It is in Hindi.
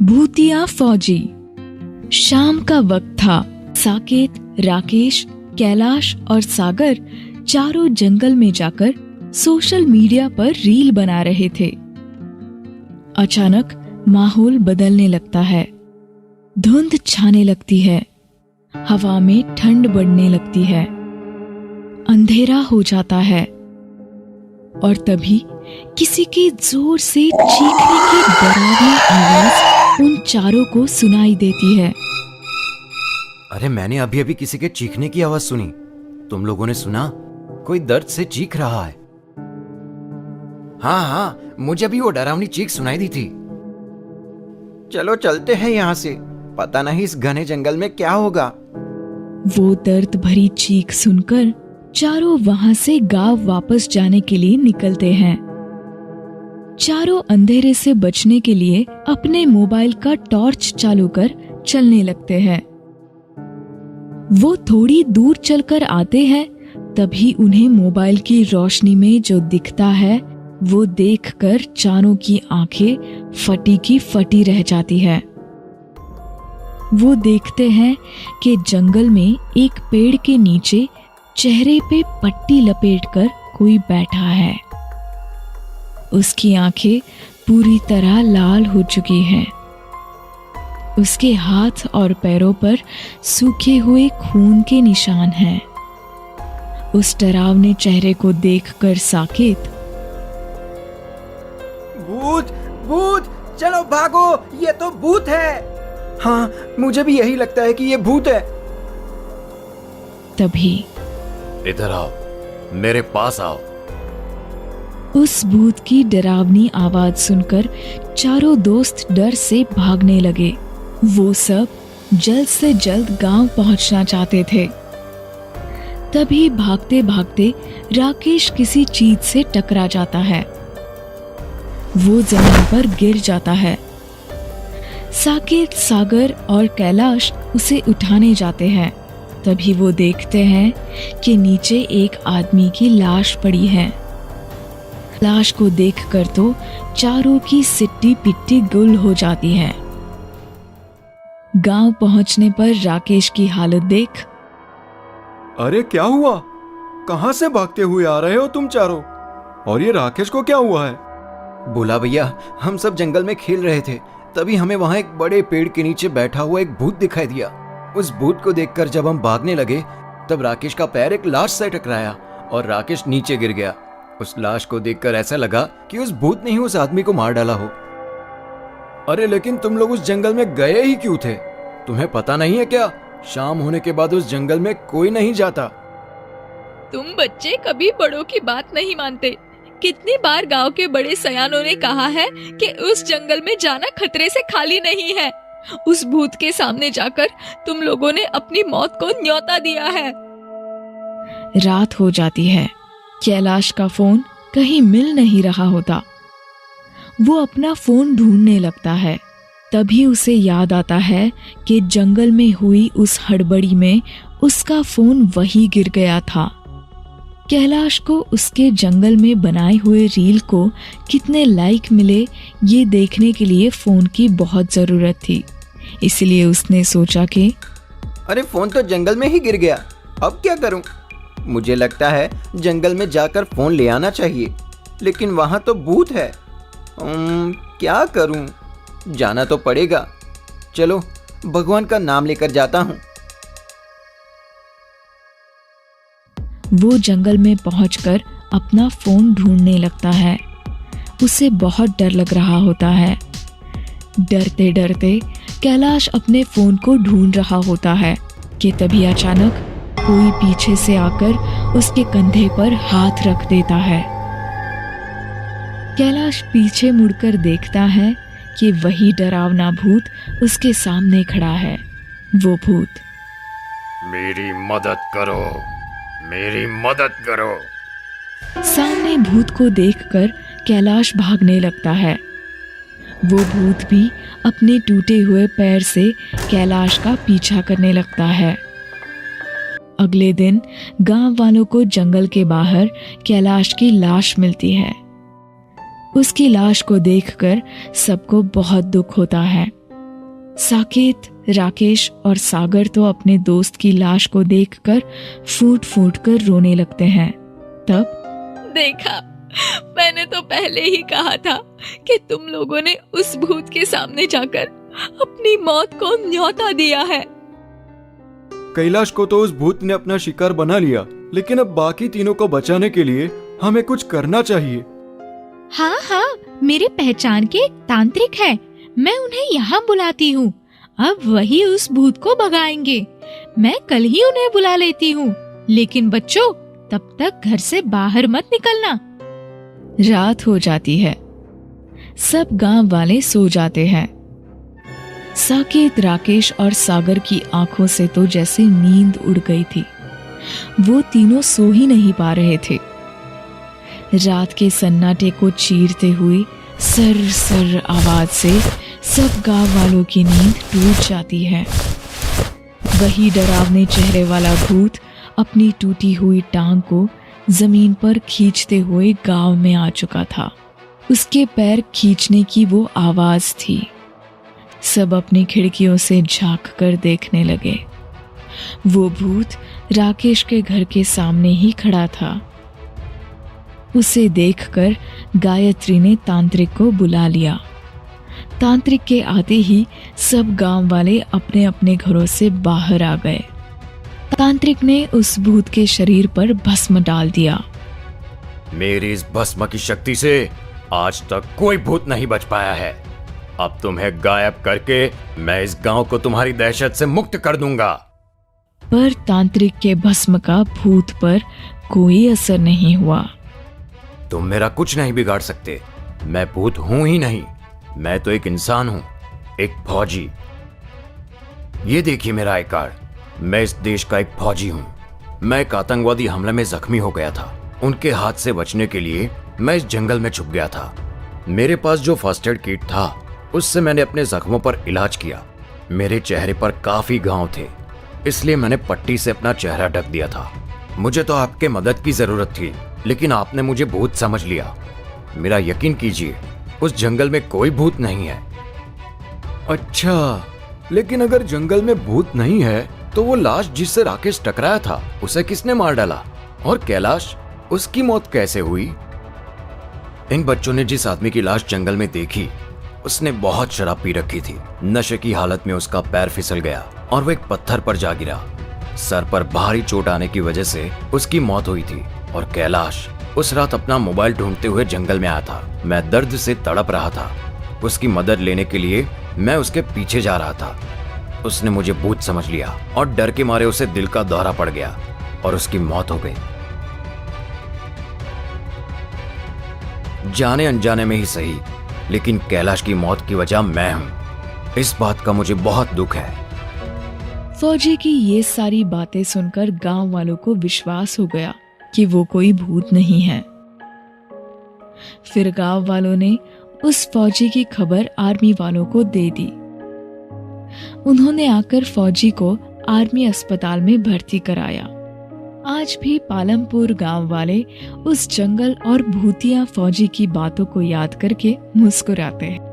भूतिया फौजी। शाम का वक्त था। साकेत, राकेश, कैलाश और सागर चारों जंगल में जाकर सोशल मीडिया पर रील बना रहे थे। अचानक माहौल बदलने लगता है। धुंध छाने लगती है, हवा में ठंड बढ़ने लगती है, अंधेरा हो जाता है और तभी किसी के जोर से चीखने की डरावनी आवाज उन चारों को सुनाई देती है। अरे मैंने अभी अभी किसी के चीखने की आवाज सुनी। तुम लोगों ने सुना? कोई दर्द से चीख रहा है। हाँ, मुझे भी वो डरावनी चीख सुनाई दी थी। चलो चलते हैं यहाँ से, पता नहीं इस घने जंगल में क्या होगा। वो दर्द भरी चीख सुनकर चारों वहां से गांव वापस जाने के लिए निकलते हैं। चारों अंधेरे से बचने के लिए अपने मोबाइल का टॉर्च चालू कर चलने लगते हैं। वो थोड़ी दूर चलकर आते हैं, तभी उन्हें मोबाइल की रोशनी में जो दिखता है वो देखकर चारों की आंखें फटी की फटी रह जाती है। वो देखते हैं कि जंगल में एक पेड़ के नीचे चेहरे पे पट्टी लपेटकर कोई बैठा है। उसकी आंखें पूरी तरह लाल हो चुकी हैं। उसके हाथ और पैरों पर सूखे हुए खून के निशान हैं। उस डरावने चेहरे को देखकर साकेत, भूत भूत, चलो भागो, ये तो भूत है। हाँ, मुझे भी यही लगता है कि ये भूत है। तभी इधर आओ, मेरे पास आओ। उस भूत की डरावनी आवाज सुनकर चारों दोस्त डर से भागने लगे। वो सब जल्द से जल्द गांव पहुंचना चाहते थे। तभी भागते भागते राकेश किसी चीज से टकरा जाता है। वो जमीन पर गिर जाता है। साकेत, सागर और कैलाश उसे उठाने जाते हैं। तभी वो देखते हैं कि नीचे एक आदमी की लाश पड़ी है। लाश को देखकर तो चारों की सिट्टी पिट्टी गुल हो जाती है। गांव पहुंचने पर राकेश की हालत देख, अरे क्या हुआ? कहां से भागते हुए आ रहे हो तुम चारों? और ये राकेश को क्या हुआ है? बोला भैया, हम सब जंगल में खेल रहे थे, तभी हमें वहां एक बड़े पेड़ के नीचे बैठा हुआ एक भूत दिखाई दिया। उस भूत को देखकर जब हम भागने लगे तब राकेश का पैर एक लाश से टकराया और राकेश नीचे गिर गया। उस लाश को देखकर ऐसा लगा कि उस भूत ने ही उस आदमी को मार डाला हो। अरे लेकिन तुम लोग उस जंगल में गए ही क्यों थे? तुम्हें पता नहीं है क्या, शाम होने के बाद उस जंगल में कोई नहीं जाता। तुम बच्चे कभी बड़ों की बात नहीं मानते। कितनी बार गांव के बड़े सयानों ने कहा है कि उस जंगल में जाना खतरे से खाली नहीं है। उस भूत के सामने जाकर तुम लोगों ने अपनी मौत को न्योता दिया है। रात हो जाती है। कैलाश का फोन कहीं मिल नहीं रहा होता। वो अपना फोन ढूंढने लगता है। तभी उसे याद आता है कि जंगल में हुई उस हड़बड़ी में उसका फोन वहीं गिर गया था। कैलाश को उसके जंगल में बनाए हुए रील को कितने लाइक मिले ये देखने के लिए फोन की बहुत जरूरत थी। इसलिए उसने सोचा कि अरे फोन तो जंगल में ही गिर गया, अब क्या करूं? मुझे लगता है जंगल में जाकर फोन ले आना चाहिए, लेकिन वहां तो भूत है। क्या करूं? जाना तो पड़ेगा। चलो, भगवान का नाम लेकर जाता हूं। वो जंगल में पहुंचकर अपना फोन ढूंढने लगता है। उसे बहुत डर लग रहा होता है। डरते डरते कैलाश अपने फोन को ढूंढ रहा होता है कि तभी अचानक कोई पीछे से आकर उसके कंधे पर हाथ रख देता है। कैलाश पीछे मुड़कर देखता है कि वही डरावना भूत उसके सामने खड़ा है। वो भूत, मेरी मदद करो, मेरी मदद करो। सामने भूत को देखकर कैलाश भागने लगता है। वो भूत भी अपने टूटे हुए पैर से कैलाश का पीछा करने लगता है। अगले दिन गांव वालों को जंगल के बाहर कैलाश की लाश मिलती है। उसकी लाश को देखकर सबको बहुत दुख होता है। साकेत, राकेश और सागर तो अपने दोस्त की लाश को देखकर फूट फूट कर रोने लगते हैं। तब देखा, मैंने तो पहले ही कहा था कि तुम लोगों ने उस भूत के सामने जाकर अपनी मौत को न्योता दिया है। कैलाश को तो उस भूत ने अपना शिकार बना लिया, लेकिन अब बाकी तीनों को बचाने के लिए हमें कुछ करना चाहिए। हाँ हाँ, मेरे पहचान के एक तांत्रिक है, मैं उन्हें यहाँ बुलाती हूँ। अब वही उस भूत को भगाएंगे। मैं कल ही उन्हें बुला लेती हूँ, लेकिन बच्चों तब तक घर से बाहर मत निकलना। रात हो जाती है। सब गांव वाले सो जाते हैं। साकेत, राकेश और सागर की आंखों से तो जैसे नींद उड़ गई थी। वो तीनों सो ही नहीं पा रहे थे। रात के सन्नाटे को चीरते हुए सर सर आवाज से सब गांव वालों की नींद टूट जाती है। वही डरावने चेहरे वाला भूत अपनी टूटी हुई टांग को जमीन पर खींचते हुए गांव में आ चुका था। उसके पैर खींचने की वो आवाज थी। सब अपनी खिड़कियों से झांक कर देखने लगे। वो भूत राकेश के घर के सामने ही खड़ा था। उसे देखकर गायत्री ने तांत्रिक को बुला लिया। तांत्रिक के आते ही सब गांव वाले अपने अपने घरों से बाहर आ गए। तांत्रिक ने उस भूत के शरीर पर भस्म डाल दिया। मेरी इस भस्म की शक्ति से आज तक कोई भूत नहीं बच पाया है। अब तुम्हें गायब करके मैं इस गांव को तुम्हारी दहशत से मुक्त कर दूंगा। पर तांत्रिक के भस्म का भूत पर कोई असर नहीं हुआ। तुम मेरा कुछ नहीं बिगाड़ सकते। मैं भूत हूं ही नहीं, मैं तो एक इंसान हूं, एक फौजी। ये देखिए मेरा आई कार्ड। मैं इस देश का एक फौजी हूं। मैं एक आतंकवादी हमले में जख्मी हो गया था। उनके हाथ से बचने के लिए मैं इस जंगल में छुप गया था। मेरे पास जो फर्स्ट एड किट था उससे मैंने अपने जख्मों पर इलाज किया। मेरे चेहरे पर काफी घाव थे, इसलिए मैंने पट्टी से अपना चेहरा ढक दिया था। मुझे तो आपके मदद की जरूरत थी, लेकिन आपने मुझे भूत समझ लिया। मेरा यकीन कीजिए, उस जंगल में कोई भूत नहीं है। अच्छा, लेकिन अगर जंगल में भूत नहीं है तो वो लाश जिससे राकेश टकराया था उसे किसने मार डाला? और कैलाश, उसकी मौत कैसे हुई? इन बच्चों ने जिस आदमी की लाश जंगल में देखी उसने बहुत शराब पी रखी थी। नशे की हालत में उसका पैर फिसल गया और वो एक पत्थर पर जा गिरा। सर पर भारी चोट आने की वजह से उसकी मौत हुई थी। और कैलाश उस रात अपना मोबाइल ढूंढते हुए जंगल में आया था। मैं दर्द से तड़प रहा था। उसकी मदद लेने के लिए मैं उसके पीछे जा रहा था। उसने मुझे भूत समझ लिया और डर के मारे उसे दिल का दौरा पड़ गया और उसकी मौत हो गई। जाने अनजाने में ही सही, लेकिन कैलाश की मौत की वजह मैं हूं। इस बात का मुझे बहुत दुख है। फौजी की ये सारी बातें सुनकर गांव वालों को विश्वास हो गया कि वो कोई भूत नहीं है। फिर गांव वालों ने उस फौजी की खबर आर्मी वालों को दे दी। उन्होंने आकर फौजी को आर्मी अस्पताल में भर्ती कराया। आज भी पालमपुर गांव वाले उस जंगल और भूतिया फौजी की बातों को याद करके मुस्कुराते हैं।